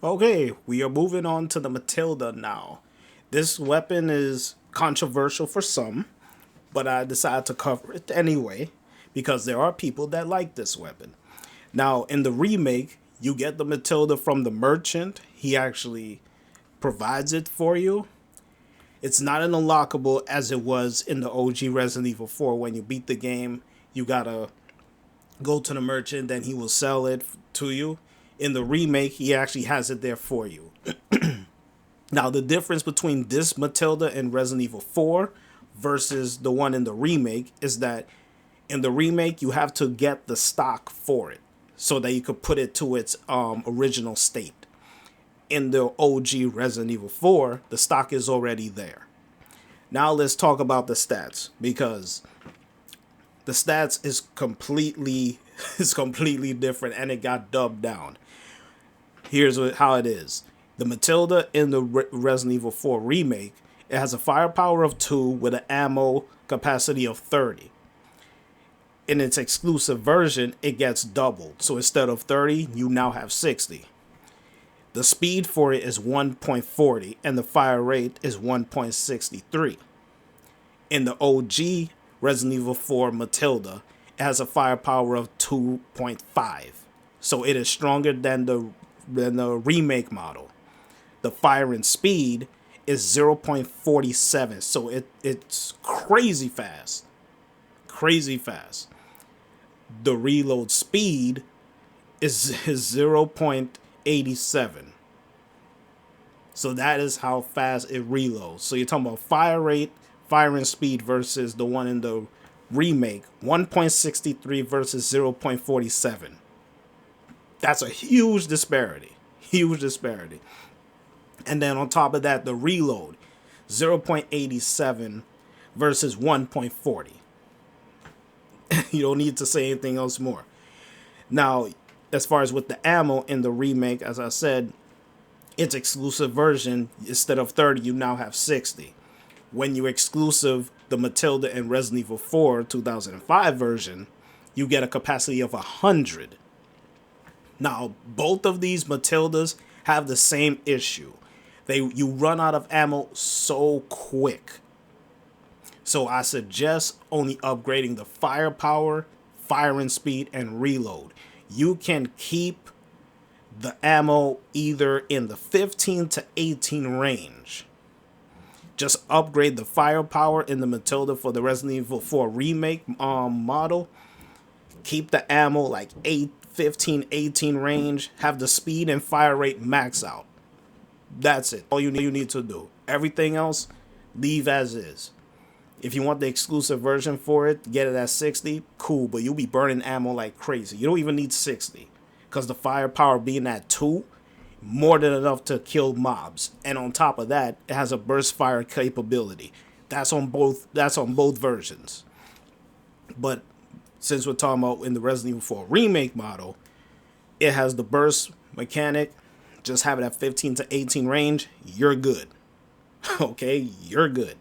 Okay, we are moving on to the Matilda now. This weapon is controversial for some, but I decided to cover it anyway because there are people that like this weapon. Now, in the remake, you get the Matilda from the merchant. He actually provides it for you. It's not an unlockable as it was in the OG Resident Evil 4. When you beat the game, you gotta go to the merchant, then he will sell it to you. In the remake, he actually has it there for you. Now, the difference between this Matilda and Resident Evil 4 versus the one in the remake is that in the remake, you have to get the stock for it so that you could put it to its original state. In the OG Resident Evil 4, the stock is already there. Now let's talk about the stats because the stats is completely different and it got dubbed down. Here's how it is. The Matilda in the Resident Evil 4 remake, it has a firepower of 2 with an ammo capacity of 30. In its exclusive version, it gets doubled. So instead of 30, you now have 60. The speed for it is 1.40 and the fire rate is 1.63. In the OG Resident Evil 4 Matilda, it has a firepower of 2.5. So it is stronger than the remake model. The firing speed is 0.47. So it's crazy fast. Crazy fast. The reload speed is 0.87. So that is how fast it reloads. So you're talking about fire rate, firing speed versus the one in the remake, 1.63 versus 0.47. That's a huge disparity. Huge disparity. And then on top of that, the reload, 0.87 versus 1.40. You don't need to say anything else more. Now, as far as with the ammo in the remake, as I said, its exclusive version, instead of 30, you now have 60. When you exclusive the Matilda and Resident Evil 4 2005 version, you get a capacity of 100. Now, both of these Matildas have the same issue. You run out of ammo so quick. So I suggest only upgrading the firepower, firing speed, and reload. You can keep the ammo either in the 15 to 18 range. Just upgrade the firepower in the Matilda for the Resident Evil 4 remake model. Keep the ammo like 15, 18 range. Have the speed and fire rate max out. That's it. All you need to do. Everything else, leave as is. If you want the exclusive version for it, get it at 60, cool, but you'll be burning ammo like crazy. You don't even need 60, because the firepower being at 2, more than enough to kill mobs. And on top of that, it has a burst fire capability. That's on both versions. But since we're talking about in the Resident Evil 4 remake model, it has the burst mechanic. Just have it at 15 to 18 range, you're good. Okay, you're good.